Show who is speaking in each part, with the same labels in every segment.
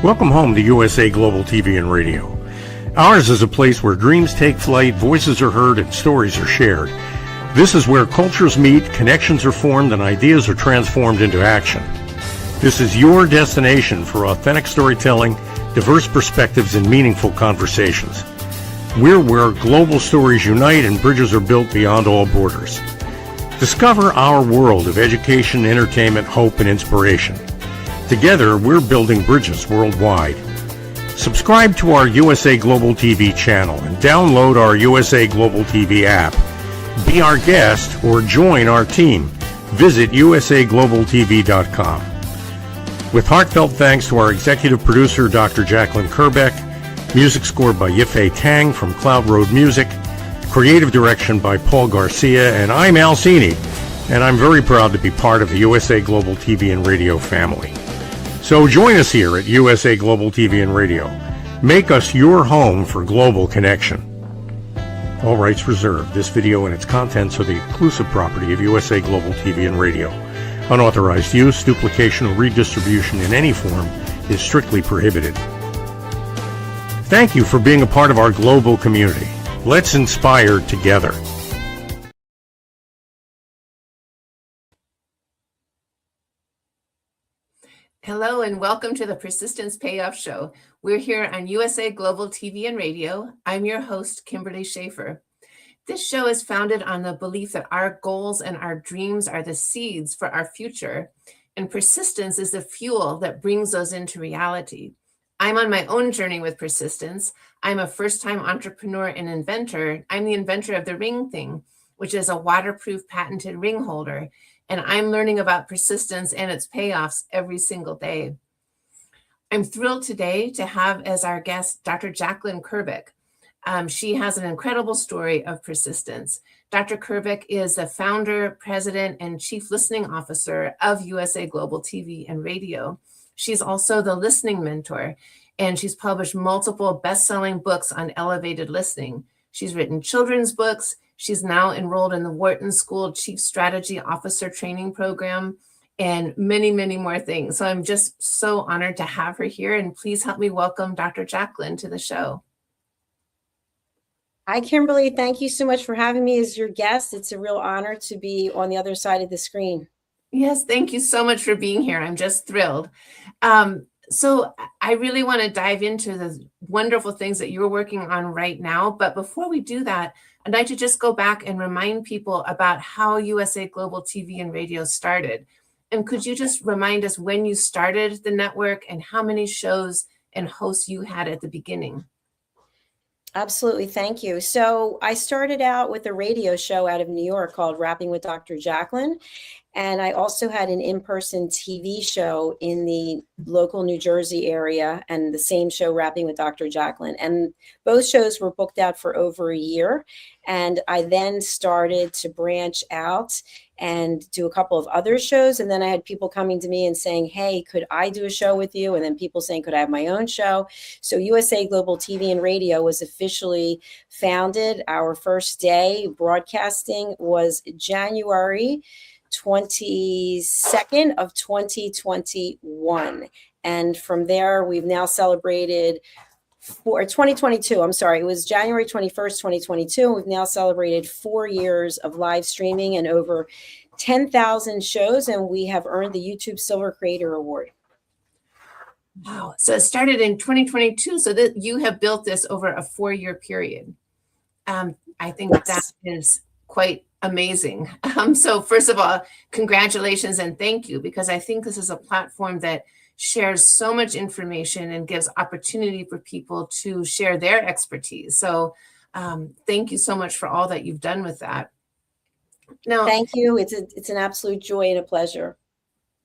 Speaker 1: Welcome home to USA Global TV and Radio. Ours is a place where dreams take flight, voices are heard, and stories are shared. This is where cultures meet, connections are formed, and ideas are transformed into action. This is your destination for authentic storytelling, diverse perspectives, and meaningful conversations. We're where global stories unite and bridges are built beyond all borders. Discover our world of education, entertainment, hope, and inspiration. Together, we're building bridges worldwide. Subscribe to our USA Global TV channel and download our USA Global TV app. Be our guest or join our team. Visit usaglobaltv.com. With heartfelt thanks to our executive producer, Dr. Jacalyn Kerbeck, music scored by Yifei Tang from Cloud Road Music, creative direction by Paul Garcia, and I'm Al Cini, and I'm very proud to be part of the USA Global TV and Radio family. So join us here at USA Global TV and Radio. Make us your home for global connection. All rights reserved. This video and its contents are the exclusive property of USA Global TV and Radio. Unauthorized use, duplication, or redistribution in any form is strictly prohibited. Thank you for being a part of our global community. Let's inspire together.
Speaker 2: Hello and welcome to the Persistence Payoff Show. We're here on USA Global TV and Radio. I'm your host, Kimberly Schafer. This show is founded on the belief that our goals and our dreams are the seeds for our future, and persistence is the fuel that brings those into reality. I'm on my own journey with persistence. I'm a first-time entrepreneur and inventor. I'm the inventor of the ring thing, which is a waterproof patented ring holder. And I'm learning about persistence and its payoffs every single day. I'm thrilled today to have as our guest Dr. Jacalyn Kerbeck. She has an incredible story of persistence. Dr. Kerbeck is the founder, president, and chief listening officer of USA Global TV and Radio. She's also the listening mentor, and she's published multiple best-selling books on elevated listening. She's written children's books. She's now enrolled in the Wharton School Chief Strategy Officer Training Program and many, many more things. So I'm just so honored to have her here. And please help me welcome Dr. Jacalyn to the show.
Speaker 3: Hi, Kimberly. Thank you so much for having me as your guest. It's a real honor to be on the other side of the screen.
Speaker 2: Yes, thank you so much for being here. I'm just thrilled. So I really want to dive into the wonderful things that you're working on right now. But before we do that, I'd like to just go back and remind people about how USA Global TV and Radio started. And could you just remind us when you started the network and how many shows and hosts you had at the beginning?
Speaker 3: Absolutely. Thank you. So I started out with a radio show out of New York called Rapping with Dr. Jacalyn. And I also had an in-person TV show in the local New Jersey area, and the same show, Rapping with Dr. Jacalyn. And both shows were booked out for over a year. And I then started to branch out and do a couple of other shows. And then I had people coming to me and saying, hey, could I do a show with you? And then people saying, could I have my own show? So USA Global TV and Radio was officially founded. Our first day broadcasting was January 22nd of 2021. And from there, we've now celebrated for 2022. I'm sorry, it was January 21st, 2022. We've now celebrated 4 years of live streaming and over 10,000 shows, and we have earned the YouTube Silver Creator Award.
Speaker 2: Wow. So it started in 2022. So that you have built this over a 4-year period. I think that is quite amazing. So first of all, congratulations and thank you, because I think this is a platform that shares so much information and gives opportunity for people to share their expertise. So thank you so much for all that you've done with that. Now,
Speaker 3: thank you. It's an absolute joy and a pleasure.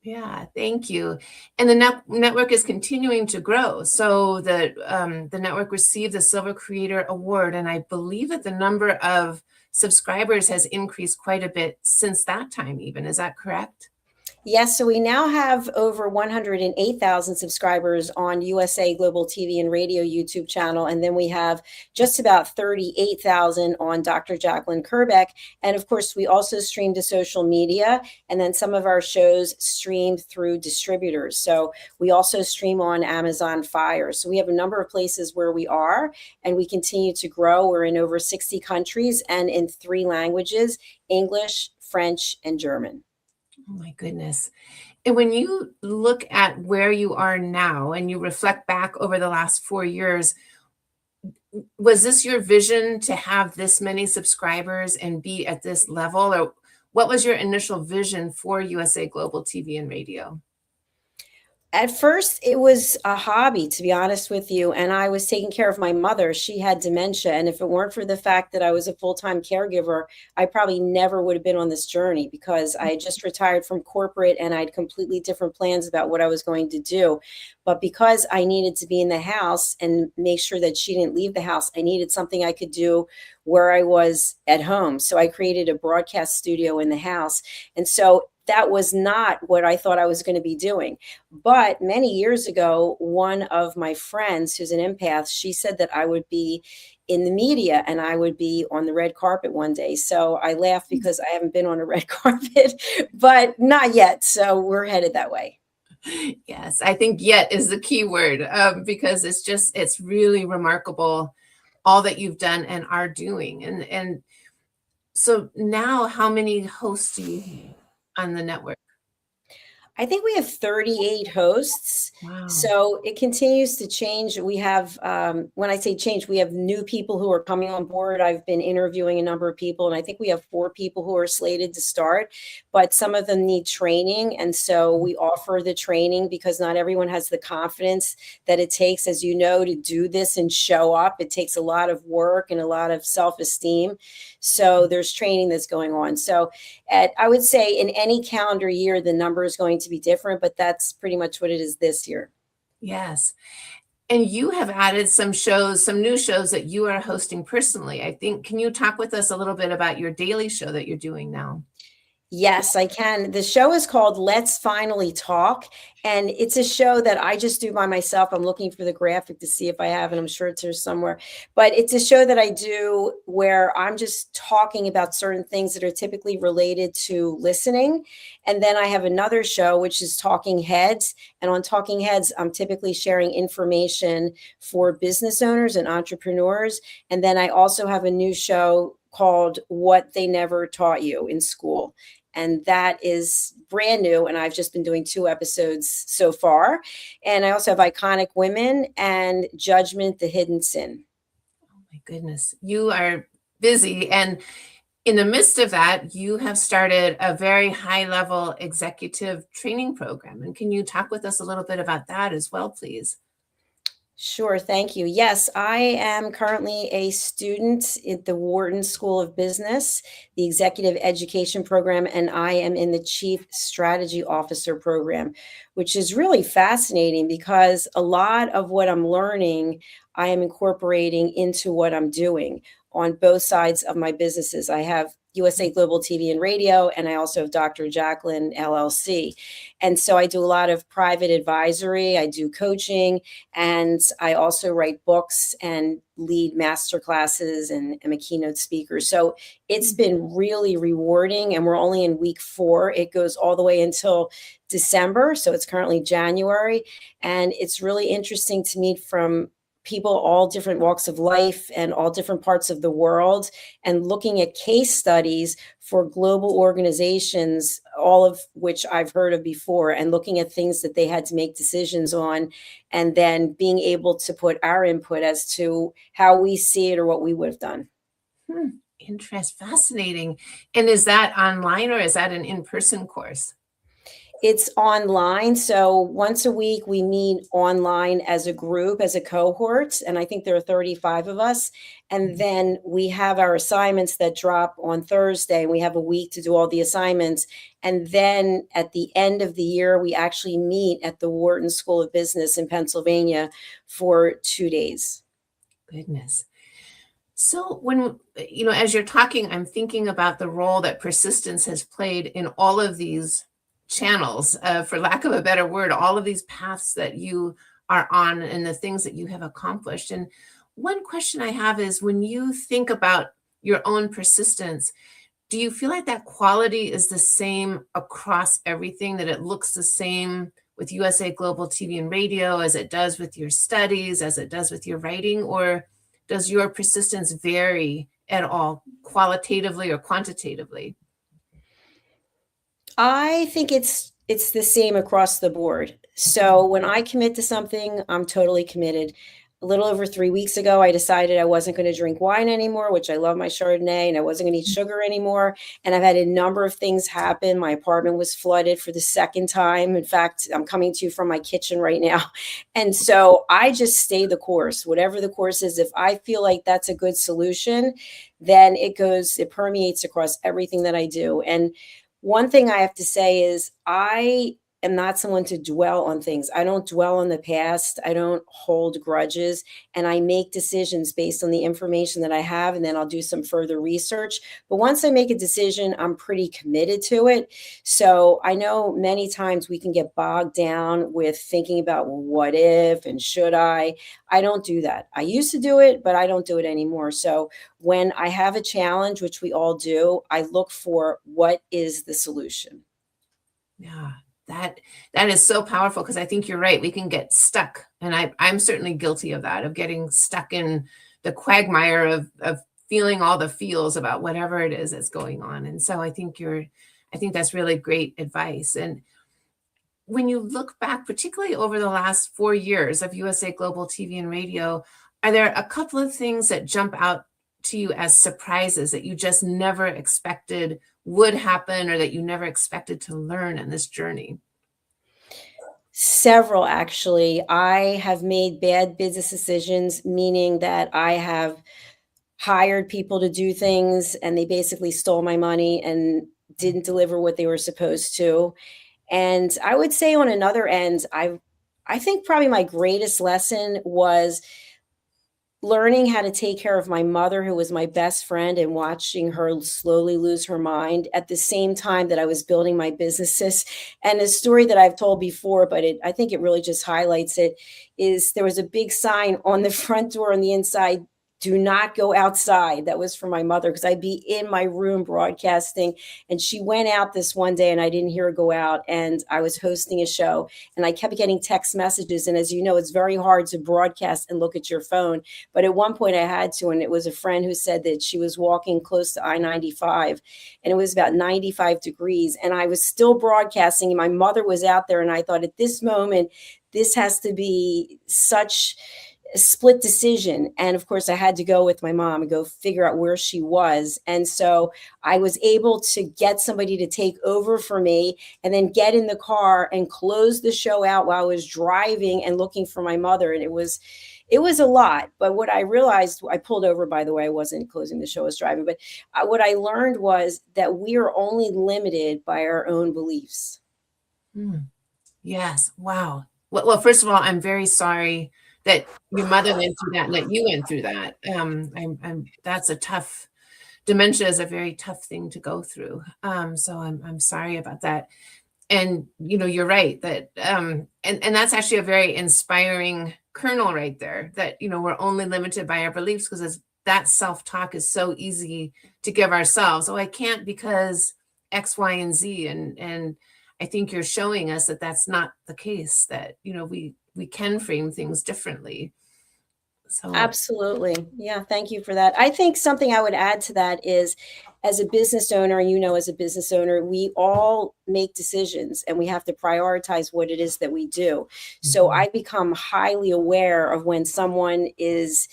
Speaker 2: Yeah, thank you. And the network is continuing to grow. So the network received the Silver Creator Award, and I believe that the number of subscribers has increased quite a bit since that time even. Is that correct?
Speaker 3: Yes, so we now have over 108,000 subscribers on USA Global TV and Radio YouTube channel. And then we have just about 38,000 on Dr. Jacalyn Kerbeck. And of course, we also stream to social media. And then some of our shows stream through distributors. So we also stream on Amazon Fire. So we have a number of places where we are, and we continue to grow. We're in over 60 countries and in 3 languages, English, French, and German.
Speaker 2: Oh my goodness. And when you look at where you are now and you reflect back over the last 4 years, was this your vision to have this many subscribers and be at this level? Or what was your initial vision for USA Global TV and Radio?
Speaker 3: At first, it was a hobby, to be honest with you. And I was taking care of my mother. She had dementia. And if it weren't for the fact that I was a full-time caregiver, I probably never would have been on this journey, because I had just retired from corporate and I had completely different plans about what I was going to do. But because I needed to be in the house and make sure that she didn't leave the house, I needed something I could do where I was at home. So I created a broadcast studio in the house. And so that was not what I thought I was going to be doing. But many years ago, one of my friends who's an empath, she said that I would be in the media and I would be on the red carpet one day. So I laughed because I haven't been on a red carpet, but not yet. So we're headed that way.
Speaker 2: Yes, I think yet is the key word, because it's really remarkable all that you've done and are doing. And so now how many hosts do you have on the network?
Speaker 3: I think we have 38 hosts.
Speaker 2: Wow.
Speaker 3: So it continues to change. We have, when I say change, we have new people who are coming on board. I've been interviewing a number of people, and I think we have 4 people who are slated to start, but some of them need training. And so we offer the training because not everyone has the confidence that it takes, as you know, to do this and show up. It takes a lot of work and a lot of self-esteem. So there's training that's going on. So I would say in any calendar year, the number is going to be different, but that's pretty much what it is this year.
Speaker 2: Yes. And you have added some shows, some new shows that you are hosting personally. I think, can you talk with us a little bit about your daily show that you're doing now?
Speaker 3: Yes, I can. The show is called Let's Finally Talk, and it's a show that I just do by myself. I'm looking for the graphic to see if I have it. I'm sure it's here somewhere. But it's a show that I do where I'm just talking about certain things that are typically related to listening. And then I have another show, which is Talking Heads. And on Talking Heads, I'm typically sharing information for business owners and entrepreneurs. And then I also have a new show called What They Never Taught You in School. And that is brand new. And I've just been doing 2 episodes so far. And I also have Iconic Women and Judgment, the Hidden Sin.
Speaker 2: Oh my goodness. You are busy. And in the midst of that, you have started a very high level executive training program. And can you talk with us a little bit about that as well, please?
Speaker 3: Sure. Thank you. Yes, I am currently a student at the Wharton School of Business, the Executive Education Program, and I am in the Chief Strategy Officer program, which is really fascinating because a lot of what I'm learning, I am incorporating into what I'm doing on both sides of my businesses. I have USA Global TV and Radio, and I also have Dr. Jacalyn LLC. And so I do a lot of private advisory, I do coaching, and I also write books and lead master classes and am a keynote speaker. So it's been really rewarding, and we're only in week 4. It goes all the way until December. So it's currently January, and it's really interesting to meet from people, all different walks of life and all different parts of the world, and looking at case studies for global organizations, all of which I've heard of before, and looking at things that they had to make decisions on, and then being able to put our input as to how we see it or what we would have done.
Speaker 2: Fascinating. And is that online or is that an in-person course?
Speaker 3: It's online. So once a week, we meet online as a group, as a cohort. And I think there are 35 of us. And then we have our assignments that drop on Thursday. And we have a week to do all the assignments. And then at the end of the year, we actually meet at the Wharton School of Business in Pennsylvania for 2 days.
Speaker 2: Goodness. So when, as you're talking, I'm thinking about the role that persistence has played in all of these channels, for lack of a better word, all of these paths that you are on and the things that you have accomplished. And one question I have is, when you think about your own persistence, do you feel like that quality is the same across everything, that it looks the same with USA Global TV and Radio as it does with your studies, as it does with your writing? Or does your persistence vary at all, qualitatively or quantitatively?
Speaker 3: I think it's the same across the board. So when I commit to something, I'm totally committed. A little over 3 weeks ago, I decided I wasn't going to drink wine anymore, which I love my Chardonnay, and I wasn't going to eat sugar anymore. And I've had a number of things happen. My apartment was flooded for the second time. In fact, I'm coming to you from my kitchen right now. And so I just stay the course, whatever the course is. If I feel like that's a good solution, then it permeates across everything that I do. And one thing I have to say is I am not someone to dwell on things. I don't dwell on the past. I don't hold grudges, and I make decisions based on the information that I have, and then I'll do some further research. But once I make a decision, I'm pretty committed to it. So I know many times we can get bogged down with thinking about, well, what if and should I? I don't do that. I used to do it, but I don't do it anymore. So when I have a challenge, which we all do, I look for what is the solution.
Speaker 2: Yeah. That is so powerful, because I think you're right. We can get stuck, and I'm certainly guilty of that, of getting stuck in the quagmire of feeling all the feels about whatever it is that's going on. And so I think that's really great advice. And when you look back, particularly over the last 4 years of USA Global TV and Radio, are there a couple of things that jump out to you as surprises that you just never expected would happen, or that you never expected to learn in this journey?
Speaker 3: Several, actually. I have made bad business decisions, meaning that I have hired people to do things and they basically stole my money and didn't deliver what they were supposed to. And I would say on another end, I think probably my greatest lesson was learning how to take care of my mother, who was my best friend, and watching her slowly lose her mind at the same time that I was building my businesses. And a story that I've told before, but I think it really just highlights it, is there was a big sign on the front door on the inside, "Do not go outside." That was for my mother, because I'd be in my room broadcasting. And she went out this one day and I didn't hear her go out. And I was hosting a show and I kept getting text messages. And as you know, it's very hard to broadcast and look at your phone. But at one point I had to, and it was a friend who said that she was walking close to I-95 and it was about 95 degrees. And I was still broadcasting and my mother was out there. And I thought, at this moment, this has to be such a split decision. And of course, I had to go with my mom and go figure out where she was. And so I was able to get somebody to take over for me and then get in the car and close the show out while I was driving and looking for my mother. And it was a lot. But what I realized, I pulled over, by the way, I wasn't closing the show, I was driving. But what I learned was that we are only limited by our own beliefs.
Speaker 2: Yes. Wow. Well, first of all, I'm very sorry that your mother went through that and that you went through that. That's a tough, dementia is a very tough thing to go through. So I'm sorry about that. And, you're right that, and that's actually a very inspiring kernel right there, that, we're only limited by our beliefs, because that self-talk is so easy to give ourselves. Oh, I can't because X, Y, and Z. And I think you're showing us that that's not the case, that, we can frame things differently. So
Speaker 3: Absolutely. Yeah. Thank you for that. I think something I would add to that is, as a business owner, and as a business owner, we all make decisions and we have to prioritize what it is that we do. So I become highly aware of when someone is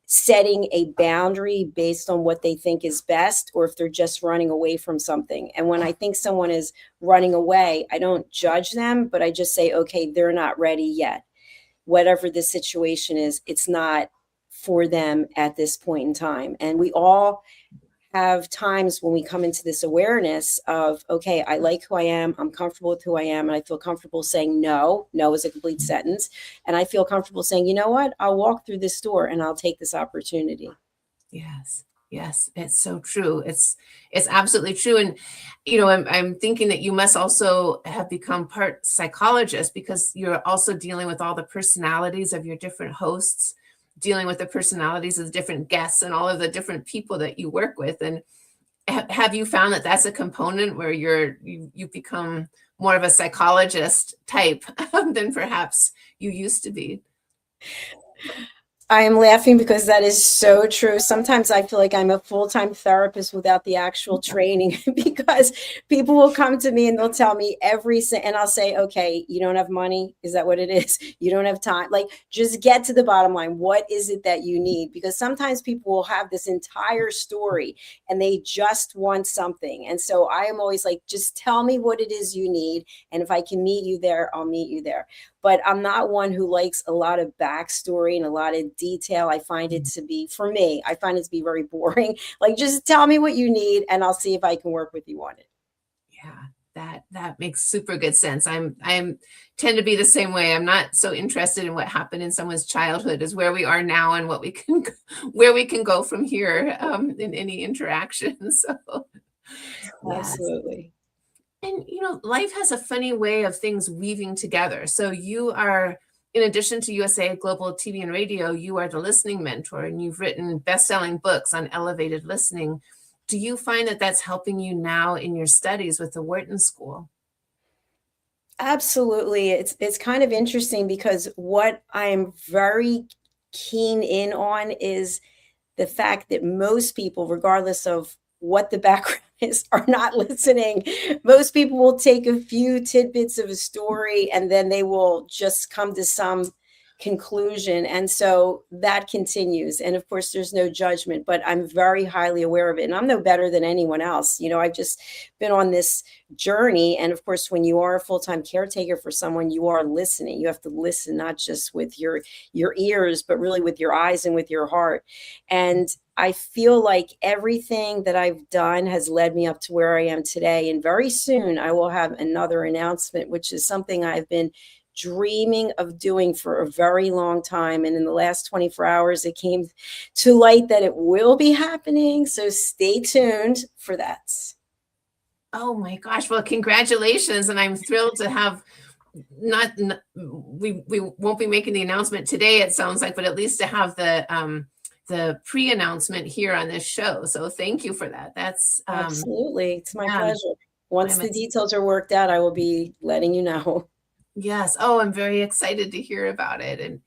Speaker 3: setting a boundary based on what they think is best, or if they're just running away from something. And when I think someone is running away, I don't judge them, but I just say, okay, they're not ready yet. Whatever the situation is, it's not for them at this point in time. And we all have times when we come into this awareness of, okay, I like who I am, I'm comfortable with who I am, and I feel comfortable saying no. No is a complete sentence. And I feel comfortable saying, you know what, I'll walk through this door and I'll take this opportunity.
Speaker 2: Yes. Yes, it's so true. It's absolutely true. And I'm thinking that you must also have become part psychologist, because you're also dealing with all the personalities of your different hosts, dealing with the personalities of the different guests and all of the different people that you work with. And have you found that that's a component where you become more of a psychologist type than perhaps you used to be?
Speaker 3: I am laughing because that is so true. Sometimes I feel like I'm a full-time therapist without the actual training, because people will come to me and they'll tell me and I'll say, okay, you don't have money. Is that what it is? You don't have time. Like, just get to the bottom line. What is it that you need? Because sometimes people will have this entire story and they just want something. And so I am always like, just tell me what it is you need. And if I can meet you there, I'll meet you there. But I'm not one who likes a lot of backstory and a lot of detail. I find it to be, for me, I find it to be very boring. Like, just tell me what you need and I'll see if I can work with you on it.
Speaker 2: Yeah, that makes super good sense. I'm tend to be the same way. I'm not so interested in what happened in someone's childhood as where we are now and where we can go from here in any interaction. So yes.
Speaker 3: Absolutely.
Speaker 2: And life has a funny way of things weaving together. So you are, in addition to USA Global TV and Radio, you are the listening mentor, and you've written best-selling books on elevated listening. Do you find that that's helping you now in your studies with the Wharton School?
Speaker 3: Absolutely. It's kind of interesting, because what I'm very keen in on is the fact that most people, regardless of what the background is, are not listening. Most people will take a few tidbits of a story and then they will just come to some conclusion. And so that continues. And of course, there's no judgment, but I'm very highly aware of it. And I'm no better than anyone else. I've just been on this journey. And of course, when you are a full-time caretaker for someone, you are listening. You have to listen, not just with your ears, but really with your eyes and with your heart. And I feel like everything that I've done has led me up to where I am today. And very soon I will have another announcement, which is something I've been dreaming of doing for a very long time. And in the last 24 hours, it came to light that it will be happening. So stay tuned for that.
Speaker 2: Oh my gosh. Well, congratulations. And I'm thrilled to have we won't be making the announcement today, it sounds like, but at least to have the pre-announcement here on this show. So thank you for that. That's
Speaker 3: absolutely. It's my pleasure. Once the details are worked out, I will be letting you know.
Speaker 2: Yes. Oh, I'm very excited to hear about it. And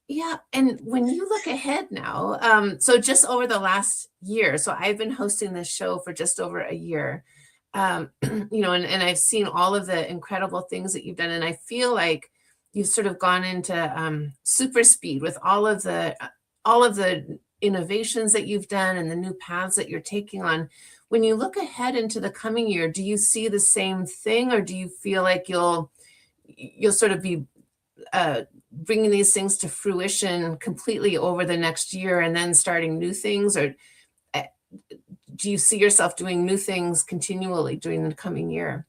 Speaker 2: yeah. And when you look ahead now, so just over the last year, so I've been hosting this show for just over a year, and I've seen all of the incredible things that you've done. And I feel like you've sort of gone into super speed with all of the innovations that you've done and the new paths that you're taking on. When you look ahead into the coming year, do you see the same thing, or do you feel like you'll sort of be bringing these things to fruition completely over the next year and then starting new things? Or do you see yourself doing new things continually during the coming year?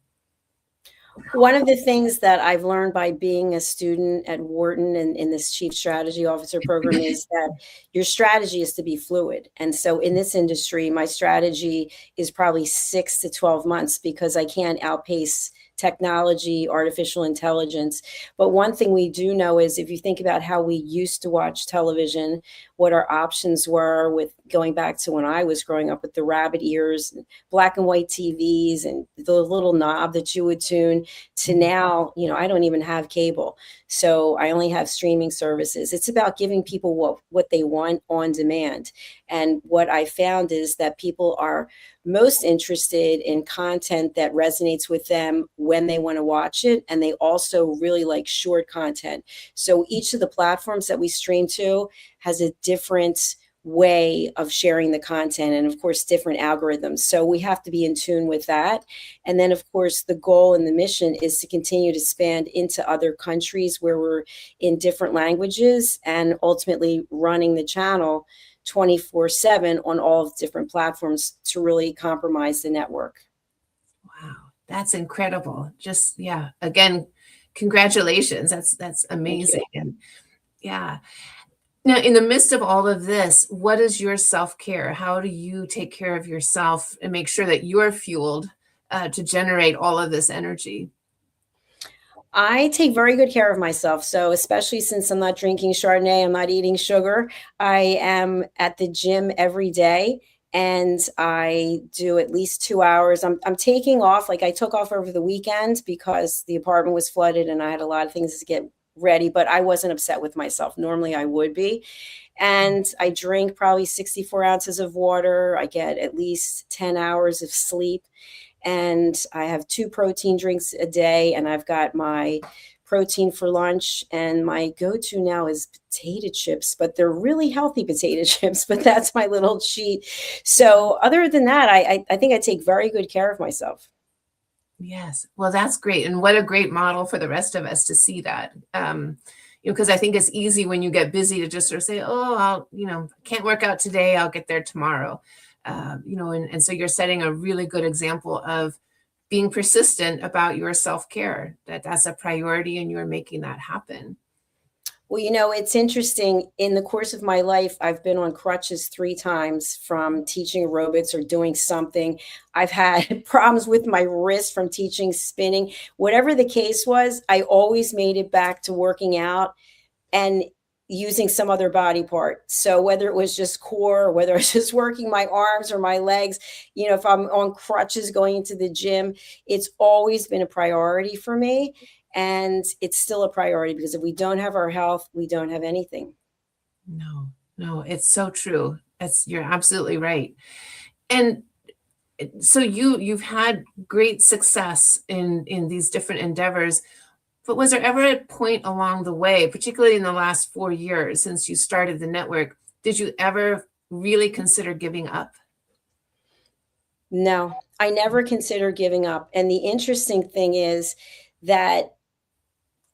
Speaker 3: One of the things that I've learned by being a student at Wharton and in this Chief Strategy Officer program is that your strategy is to be fluid. And so in this industry, my strategy is probably 6 to 12 months, because I can't outpace technology, artificial intelligence. But one thing we do know is, if you think about how we used to watch television, what our options were, with going back to when I was growing up with the rabbit ears, and black and white TVs, and the little knob that you would tune, to now, I don't even have cable. So I only have streaming services. It's about giving people what they want on demand. And what I found is that people are most interested in content that resonates with them when they want to watch it. And they also really like short content. So each of the platforms that we stream to has a different way of sharing the content, and of course different algorithms. So we have to be in tune with that. And then of course the goal and the mission is to continue to expand into other countries where we're in different languages, and ultimately running the channel 24/7 on all different platforms to really compromise the network.
Speaker 2: Wow, that's incredible. Just, yeah, again, congratulations. That's amazing. And yeah. Now, in the midst of all of this, what is your self-care? How do you take care of yourself and make sure that you're fueled to generate all of this energy?
Speaker 3: I take very good care of myself. So, especially since I'm not drinking Chardonnay, I'm not eating sugar, I am at the gym every day and I do at least 2 hours. I'm taking off, like I took off over the weekend because the apartment was flooded and I had a lot of things to get ready, but I wasn't upset with myself. Normally I would be. And I drink probably 64 ounces of water. I get at least 10 hours of sleep. And I have 2 protein drinks a day, and I've got my protein for lunch. And my go-to now is potato chips, but they're really healthy potato chips, but that's my little cheat. So other than that, I think I take very good care of myself.
Speaker 2: Yes. Well, that's great. And what a great model for the rest of us to see that. Because I think it's easy when you get busy to just sort of say, oh, can't work out today. I'll get there tomorrow. And so you're setting a really good example of being persistent about your self-care, that's a priority and you're making that happen.
Speaker 3: Well, it's interesting. In the course of my life, I've been on crutches 3 times from teaching aerobics or doing something. I've had problems with my wrist from teaching spinning. Whatever the case was, I always made it back to working out and using some other body part. So whether it was just core, or whether it's just working my arms or my legs, if I'm on crutches going into the gym, it's always been a priority for me. And it's still a priority because if we don't have our health, we don't have anything.
Speaker 2: No, it's so true. You're absolutely right. And so you've had great success in these different endeavors. But was there ever a point along the way, particularly in the last 4 years since you started the network, did you ever really consider giving up?
Speaker 3: No, I never considered giving up. And the interesting thing is that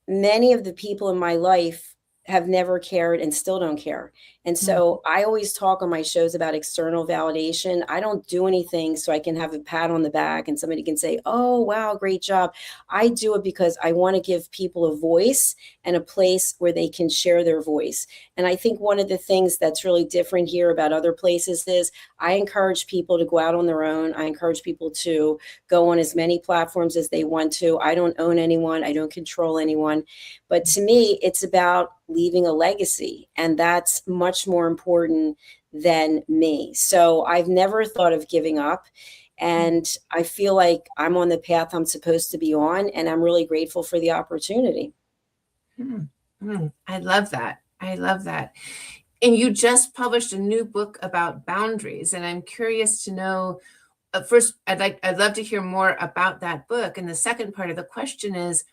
Speaker 3: many of the people in my life have never cared and still don't care. And so I always talk on my shows about external validation. I don't do anything so I can have a pat on the back and somebody can say, oh, wow, great job. I do it because I want to give people a voice and a place where they can share their voice. And I think one of the things that's really different here about other places is I encourage people to go out on their own. I encourage people to go on as many platforms as they want to. I don't own anyone. I don't control anyone. But to me, it's about leaving a legacy. And that's much more important than me. So I've never thought of giving up. And I feel like I'm on the path I'm supposed to be on. And I'm really grateful for the opportunity.
Speaker 2: I love that. And you just published a new book about boundaries. And I'm curious to know, first, I'd love to hear more about that book. And the second part of the question is,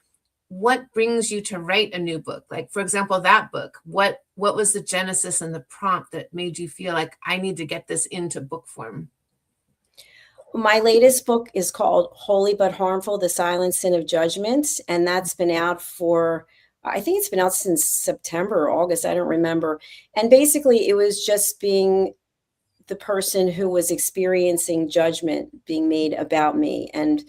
Speaker 2: what brings you to write a new book? Like, for example, that book, what was the genesis and the prompt that made you feel like I need to get this into book form?
Speaker 3: My latest book is called Holy But Harmful, The Silent Sin of Judgment. And that's been out I think it's been out since September or August. I don't remember. And basically it was just being the person who was experiencing judgment being made about me and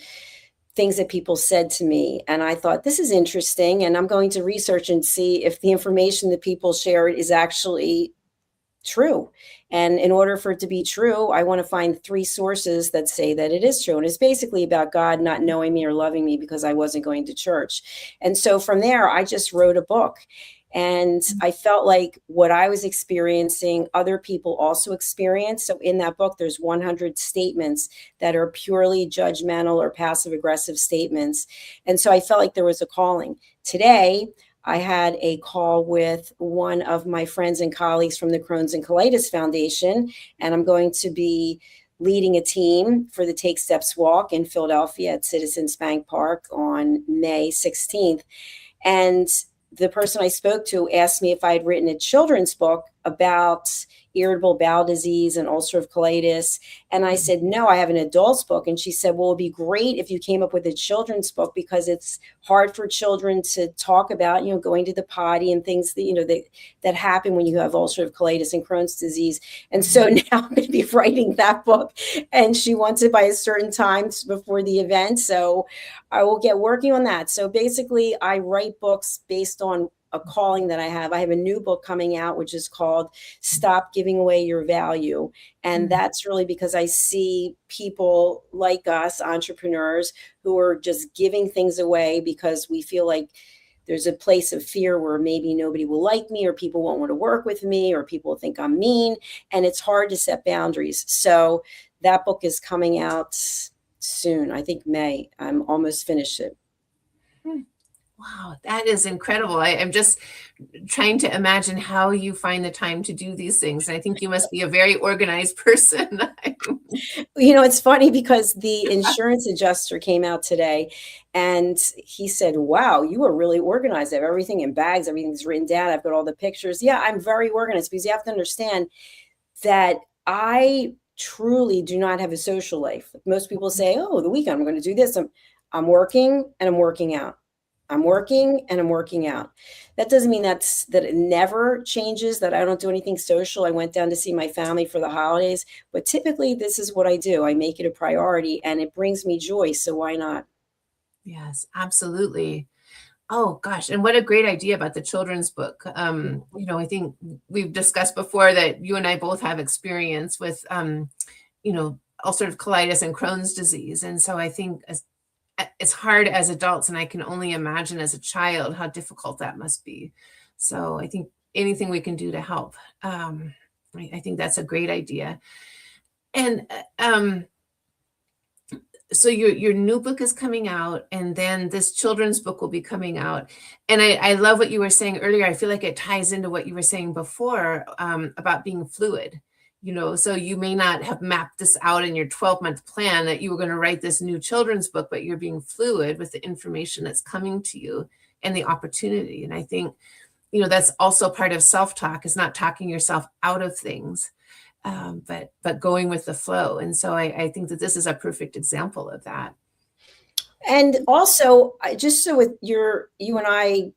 Speaker 3: things that people said to me. And I thought, this is interesting. And I'm going to research and see if the information that people shared is actually true. And in order for it to be true, I want to find 3 sources that say that it is true. And it's basically about God not knowing me or loving me because I wasn't going to church. And so from there, I just wrote a book. And I felt like what I was experiencing, other people also experienced. So in that book, there's 100 statements that are purely judgmental or passive aggressive statements. And so I felt like there was a calling. Today, I had a call with one of my friends and colleagues from the Crohn's and Colitis Foundation, and I'm going to be leading a team for the Take Steps Walk in Philadelphia at Citizens Bank Park on May 16th. And the person I spoke to asked me if I had written a children's book about irritable bowel disease and ulcerative colitis. And I said, no, I have an adult's book. And she said, well, it'd be great if you came up with a children's book because it's hard for children to talk about, going to the potty and things that, that happen when you have ulcerative colitis and Crohn's disease. And so now I'm going to be writing that book. And she wants it by a certain time before the event. So I will get working on that. So basically, I write books based on a calling that I have. I have a new book coming out, which is called Stop Giving Away Your Value. And that's really because I see people like us, entrepreneurs, who are just giving things away because we feel like there's a place of fear where maybe nobody will like me, or people won't want to work with me, or people think I'm mean. And it's hard to set boundaries. So that book is coming out soon. I think May. I'm almost finished it.
Speaker 2: Wow, that is incredible. I'm just trying to imagine how you find the time to do these things. I think you must be a very organized person.
Speaker 3: It's funny because the insurance adjuster came out today and he said, wow, you are really organized. I have everything in bags. Everything's written down. I've got all the pictures. Yeah, I'm very organized, because you have to understand that I truly do not have a social life. Most people say, oh, the weekend I'm going to do this. I'm working and I'm working out. I'm working and I'm working out. That doesn't mean that it never changes, that I don't do anything social. I went down to see my family for the holidays, but typically this is what I do. I make it a priority and it brings me joy. So why not?
Speaker 2: Yes, absolutely. Oh gosh. And what a great idea about the children's book. I think we've discussed before that you and I both have experience with, ulcerative colitis and Crohn's disease. And so I think it's hard as adults, and I can only imagine as a child how difficult that must be. So I think anything we can do to help. I think that's a great idea. And so your new book is coming out, and then this children's book will be coming out. And I love what you were saying earlier. I feel like it ties into what you were saying before about being fluid. So you may not have mapped this out in your 12-month plan that you were going to write this new children's book, but you're being fluid with the information that's coming to you and the opportunity. And I think, that's also part of self-talk, is not talking yourself out of things, but going with the flow. And so I think that this is a perfect example of that.
Speaker 3: And also, just so with you and I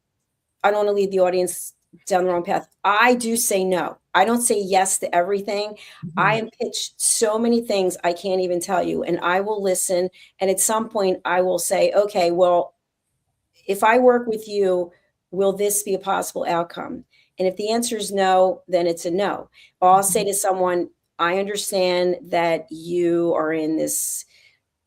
Speaker 3: don't want to lead the audience down the wrong path. I do say no. I don't say yes to everything. I am pitched so many things I can't even tell you, and I will listen. And at some point I will say, okay, well, if I work with you, will this be a possible outcome? And if the answer is no, then it's a no. I'll say to someone, I understand that you are in this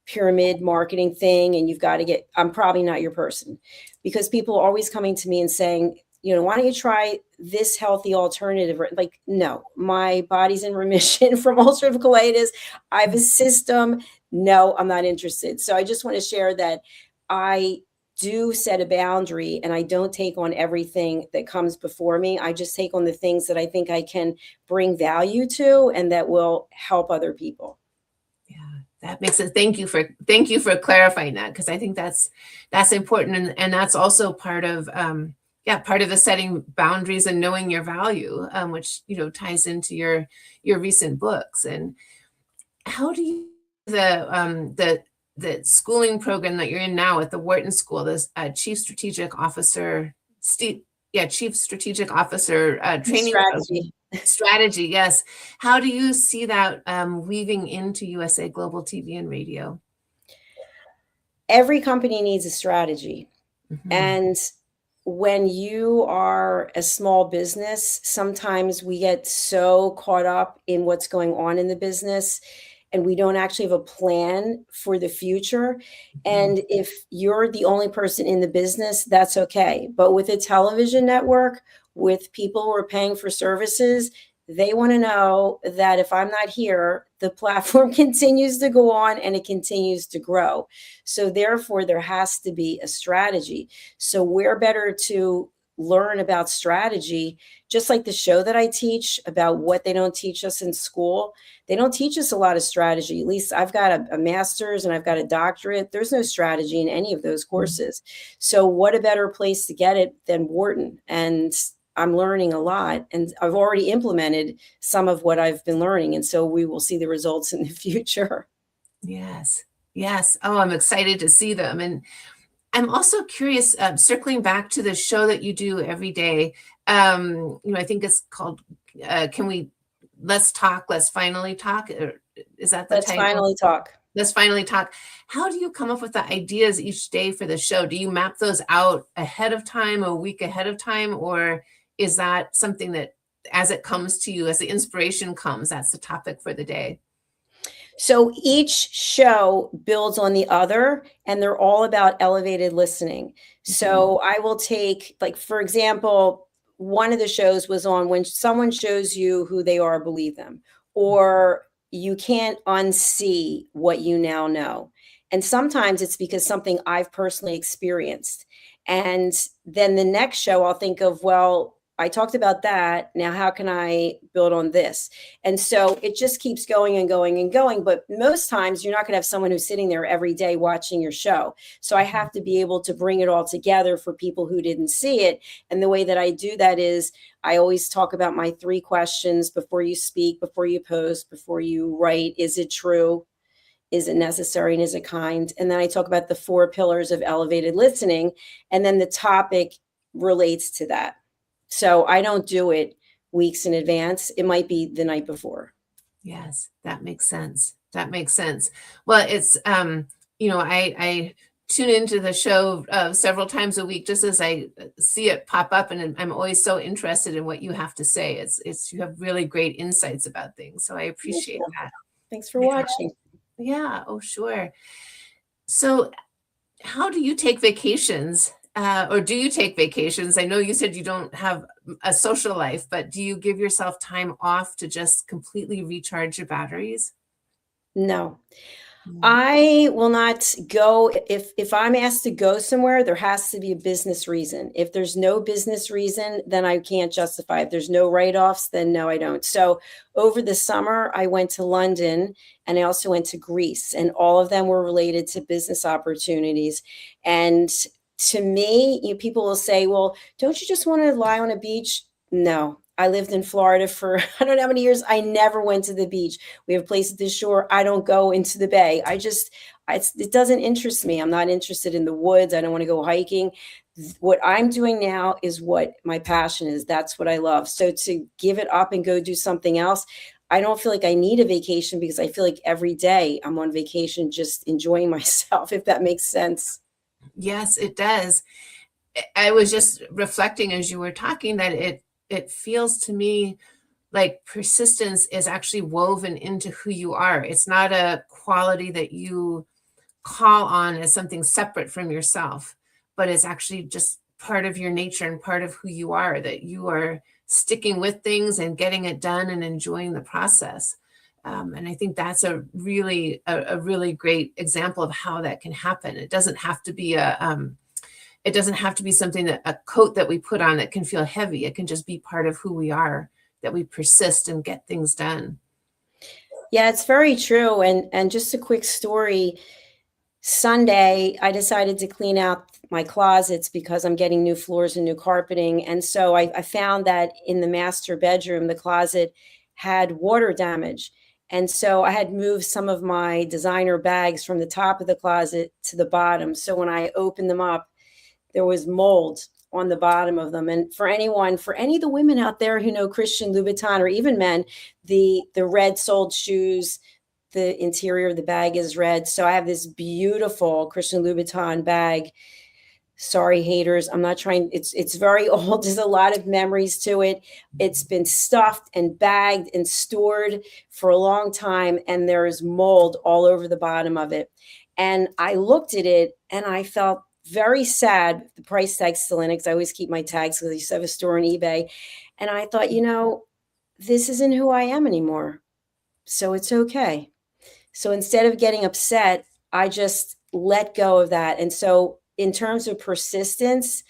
Speaker 3: pyramid marketing thing and you've got to I'm probably not your person, because people are always coming to me and saying, why don't you try this healthy alternative? Like, no, my body's in remission from ulcerative colitis. I have a system. No, I'm not interested. So I just want to share that I do set a boundary, and I don't take on everything that comes before me. I just take on the things that I think I can bring value to and that will help other people.
Speaker 2: Yeah, that makes sense. Thank you for clarifying that, because I think that's important, and that's also part of part of the setting boundaries and knowing your value, which ties into your recent books. And how do you the schooling program that you're in now at the Wharton School, this Chief Strategic Officer training strategy. Yes. How do you see that weaving into USA Global TV and Radio?
Speaker 3: Every company needs a strategy. And when you are a small business, sometimes we get so caught up in what's going on in the business and we don't actually have a plan for the future. And if you're the only person in the business, that's okay. But with a television network, with people who are paying for services, they want to know that if I'm not here, the platform continues to go on and it continues to grow. So therefore, there has to be a strategy. So we're better to learn about strategy, just like the show that I teach about what they don't teach us in school. They don't teach us a lot of strategy. At least I've got a master's and I've got a doctorate. There's no strategy in any of those courses. So what a better place to get it than Wharton? And I'm learning a lot, and I've already implemented some of what I've been learning. And so we will see the results in the future.
Speaker 2: Yes. Yes. Oh, I'm excited to see them. And I'm also curious, circling back to the show that you do every day. I think it's called, Let's Talk, Let's Finally Talk. Is that the
Speaker 3: Let's
Speaker 2: title?
Speaker 3: Finally Talk.
Speaker 2: let's finally talk. How do you come up with the ideas each day for the show? Do you map those out ahead of time, a week ahead of time, or is that something that as it comes to you, as the inspiration comes, that's the topic for the day?
Speaker 3: So each show builds on the other, and they're all about elevated listening. So I will take, like, for example, one of the shows was on when someone shows you who they are, believe them, or you can't unsee what you now know. And sometimes it's because something I've personally experienced. And then the next show I'll think of, well, I talked about that. Now, how can I build on this? And so it just keeps going and going and going. But most times you're not going to have someone who's sitting there every day watching your show. So I have to be able to bring it all together for people who didn't see it. And the way that I do that is I always talk about my 3 questions before you speak, before you post, before you write. Is it true? Is it necessary? And is it kind? And then I talk about the 4 pillars of elevated listening. And then the topic relates to that. So I don't do it weeks in advance. It might be the night before.
Speaker 2: That makes sense. That makes sense. Well, it's, I tune into the show several times a week, just as I see it pop up, and I'm always so interested in what you have to say. You have really great insights about things. So I appreciate that.
Speaker 3: Thanks for watching.
Speaker 2: Yeah. Oh, sure. So how do you take vacations? Or do you take vacations? I know you said you don't have a social life, but do you give yourself time off to just completely recharge your batteries?
Speaker 3: No, I will not go. If I'm asked to go somewhere, there has to be a business reason. If there's no business reason, then I can't justify. If there's no write-offs, then no, I don't. So over the summer, I went to London and I also went to Greece, and all of them were related to business opportunities. And to me, people will say, well, don't you just want to lie on a beach? No, I lived in Florida for I don't know how many years. I never went to the beach. We have a place at the shore. I don't go into the bay. It doesn't interest me. I'm not interested in the woods. I don't want to go hiking. What I'm doing now is what my passion is. That's what I love. So to give it up and go do something else, I don't feel like I need a vacation, because I feel like every day I'm on vacation, just enjoying myself, if that makes sense.
Speaker 2: Yes, it does. I was just reflecting as you were talking that it feels to me like persistence is actually woven into who you are. It's not a quality that you call on as something separate from yourself, but it's actually just part of your nature and part of who you are, that you are sticking with things and getting it done and enjoying the process. And I think that's a really great example of how that can happen. It doesn't have to be something that a coat that we put on that can feel heavy. It can just be part of who we are, that we persist and get things done.
Speaker 3: Yeah, it's very true. And just a quick story. Sunday, I decided to clean out my closets because I'm getting new floors and new carpeting. And so I found that in the master bedroom, the closet had water damage. And so I had moved some of my designer bags from the top of the closet to the bottom. So when I opened them up, there was mold on the bottom of them. And for any of the women out there who know Christian Louboutin, or even men, the red soled shoes, the interior of the bag is red. So I have this beautiful Christian Louboutin bag. Sorry, haters. I'm not trying. It's very old. There's a lot of memories to it. It's been stuffed and bagged and stored for a long time, and there is mold all over the bottom of it. And I looked at it and I felt very sad. The price tag's still in it, because I always keep my tags, because I used to have a store on eBay. And I thought, this isn't who I am anymore. So it's okay. So instead of getting upset, I just let go of that. And so in terms of persistence,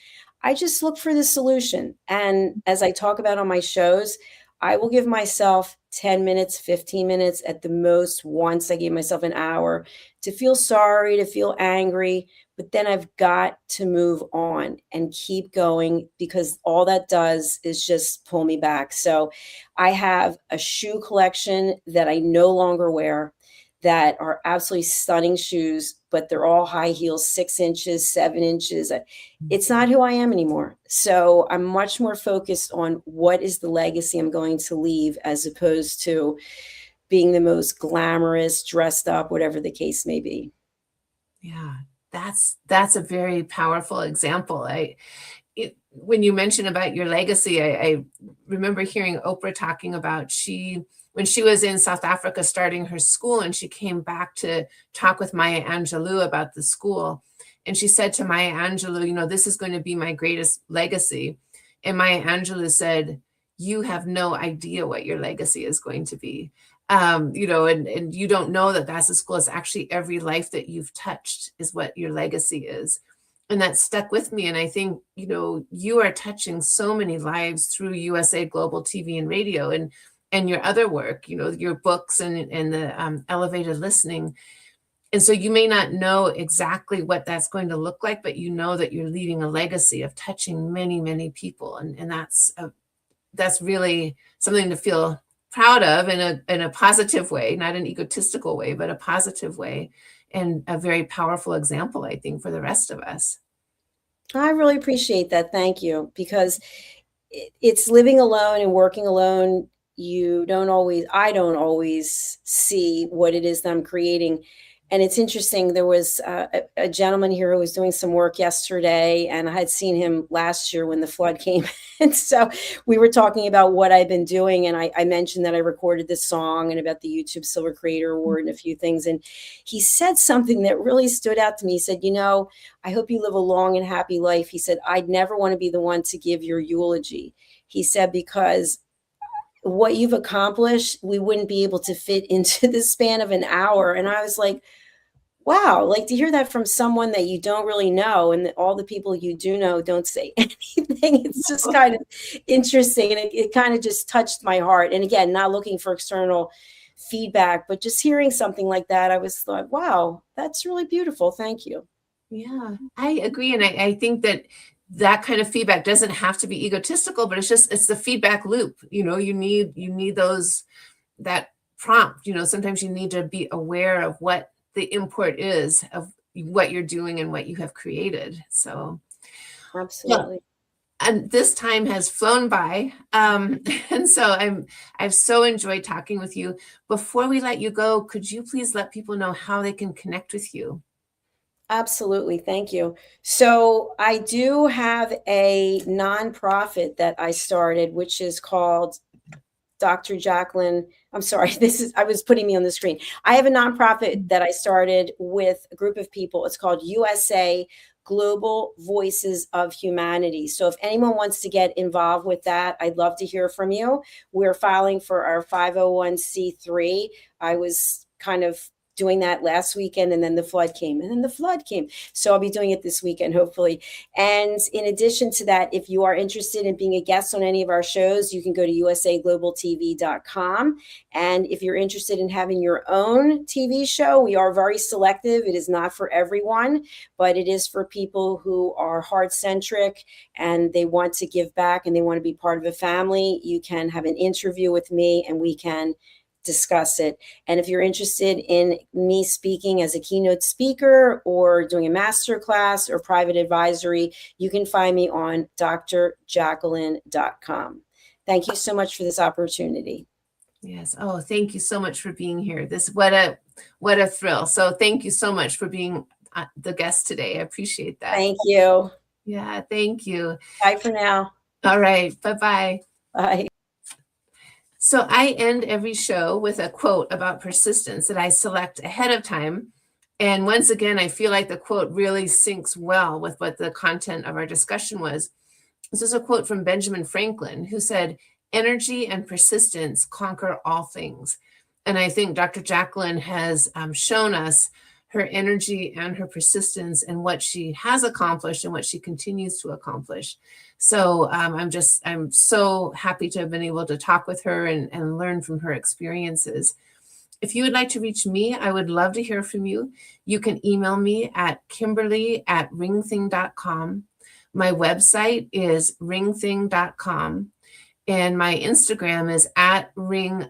Speaker 3: I just look for the solution. And as I talk about on my shows, I will give myself 10 minutes, 15 minutes at the most. Once I gave myself an hour to feel sorry, to feel angry, but then I've got to move on and keep going, because all that does is just pull me back. So I have a shoe collection that I no longer wear, that are absolutely stunning shoes, but they're all high heels, 6 inches, 7 inches. It's not who I am anymore. So I'm much more focused on what is the legacy I'm going to leave, as opposed to being the most glamorous, dressed up, whatever the case may be.
Speaker 2: Yeah, that's a very powerful example. When you mention about your legacy, I remember hearing Oprah talking about when she was in South Africa starting her school, and she came back to talk with Maya Angelou about the school. And she said to Maya Angelou, this is going to be my greatest legacy. And Maya Angelou said, you have no idea what your legacy is going to be. And you don't know that that's the school. It's actually every life that you've touched is what your legacy is. And that stuck with me. And I think, you are touching so many lives through USA Global TV and Radio and your other work, your books and the elevated listening. And so you may not know exactly what that's going to look like, but you know that you're leaving a legacy of touching many, many people. And that's really something to feel proud of in a positive way, not an egotistical way, but a positive way, and a very powerful example, I think, for the rest of us.
Speaker 3: I really appreciate that. Thank you. Because it's living alone and working alone. I don't always see what it is that I'm creating. And it's interesting. There was a gentleman here who was doing some work yesterday, and I had seen him last year when the flood came. And so we were talking about what I've been doing. And I mentioned that I recorded this song and about the YouTube Silver Creator Award and a few things. And he said something that really stood out to me. He said, I hope you live a long and happy life. He said, I'd never want to be the one to give your eulogy. He said, because what you've accomplished, we wouldn't be able to fit into the span of an hour. And I was like, wow, like to hear that from someone that you don't really know, and all the people you do know don't say anything. It's just kind of interesting. And it kind of just touched my heart. And again, not looking for external feedback, but just hearing something like that, I was like, wow, that's really beautiful. Thank you.
Speaker 2: Yeah, I agree. And I think that kind of feedback doesn't have to be egotistical, but it's the feedback loop. You need that prompt. Sometimes you need to be aware of what the import is of what you're doing and what you have created. So
Speaker 3: absolutely.
Speaker 2: And this time has flown by. And so I've so enjoyed talking with you. Before we let you go, could you please let people know how they can connect with you?
Speaker 3: Absolutely. Thank you. So I do have a nonprofit that I started, which is called Dr. Jacalyn. I'm sorry, I was putting me on the screen. I have a nonprofit that I started with a group of people. It's called USA Global Voices of Humanity. So if anyone wants to get involved with that, I'd love to hear from you. We're filing for our 501c3. I was kind of doing that last weekend, and then the flood came. So I'll be doing it this weekend, hopefully. And in addition to that, if you are interested in being a guest on any of our shows, you can go to usaglobaltv.com. And if you're interested in having your own TV show, we are very selective. It is not for everyone, but it is for people who are heart-centric and they want to give back and they want to be part of a family. You can have an interview with me and we can discuss it. And if you're interested in me speaking as a keynote speaker or doing a master class or private advisory, you can find me on drjacalyn.com. Thank you so much for this opportunity.
Speaker 2: Yes. Oh, thank you so much for being here. What a thrill. So thank you so much for being the guest today. I appreciate that.
Speaker 3: Thank you.
Speaker 2: Yeah, thank you.
Speaker 3: Bye for now.
Speaker 2: All right. Bye-bye.
Speaker 3: Bye.
Speaker 2: So I end every show with a quote about persistence that I select ahead of time. And once again, I feel like the quote really syncs well with what the content of our discussion was. This is a quote from Benjamin Franklin, who said, "Energy and persistence conquer all things." And I think Dr. Jacalyn has shown us her energy and her persistence and what she has accomplished and what she continues to accomplish. So I'm so happy to have been able to talk with her and learn from her experiences. If you would like to reach me, I would love to hear from you. You can email me at kimberly@ringthing.com. My website is ringthing.com. And my Instagram is @ring_thing_.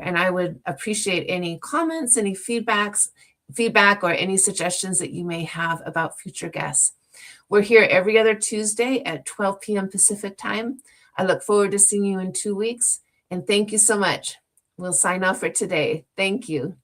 Speaker 2: And I would appreciate any comments, any feedback, or any suggestions that you may have about future guests. We're here every other Tuesday at 12 p.m. Pacific time. I look forward to seeing you in 2 weeks. And thank you so much. We'll sign off for today. Thank you.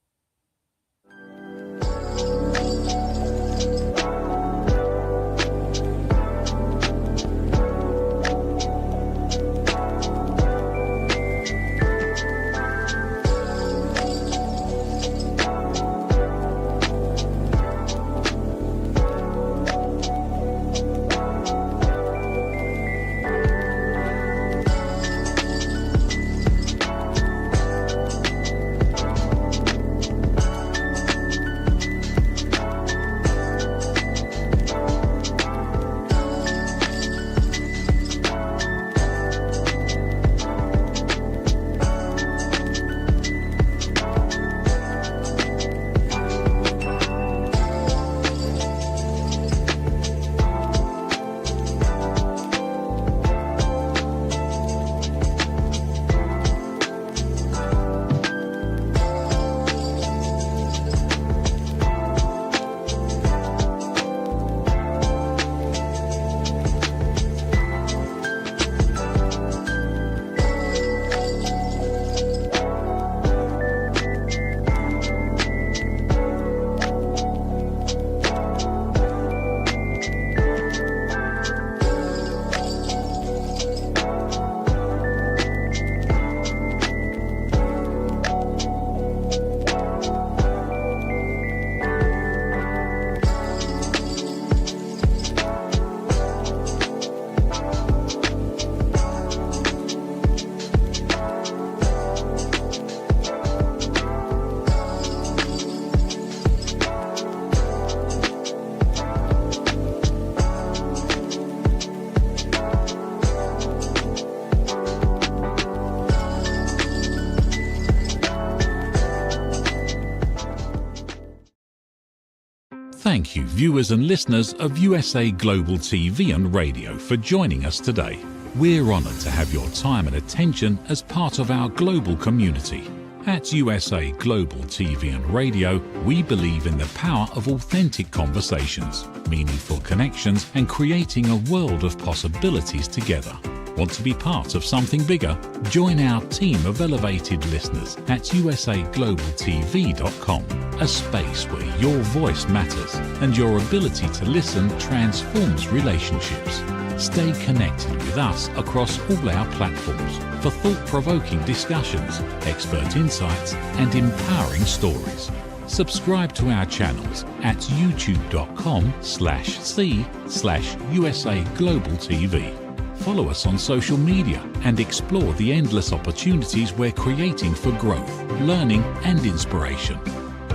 Speaker 4: Thank you, viewers and listeners of USA Global TV and Radio, for joining us today. We're honoured to have your time and attention as part of our global community. At USA Global TV and Radio, we believe in the power of authentic conversations, meaningful connections, and creating a world of possibilities together. Want to be part of something bigger? Join our team of elevated listeners at usaglobaltv.com, a space where your voice matters and your ability to listen transforms relationships. Stay connected with us across all our platforms for thought-provoking discussions, expert insights, and empowering stories. Subscribe to our channels at youtube.com/c/USA-Global-TV. Follow us on social media and explore the endless opportunities we're creating for growth, learning, and inspiration.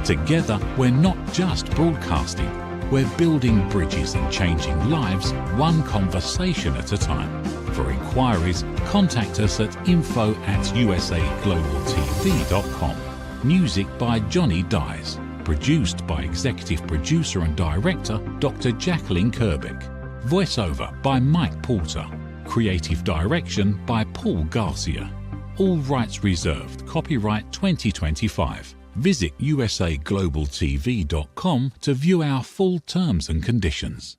Speaker 4: Together, we're not just broadcasting, we're building bridges and changing lives one conversation at a time. For inquiries, contact us at info@usaglobaltv.com. Music by Johnny Dies. Produced by Executive Producer and Director Dr. Jacalyn Kerbeck. Voiceover by Mike Porter. Creative Direction by Paul Garcia. All rights reserved. Copyright 2025. Visit usaglobaltv.com to view our full terms and conditions.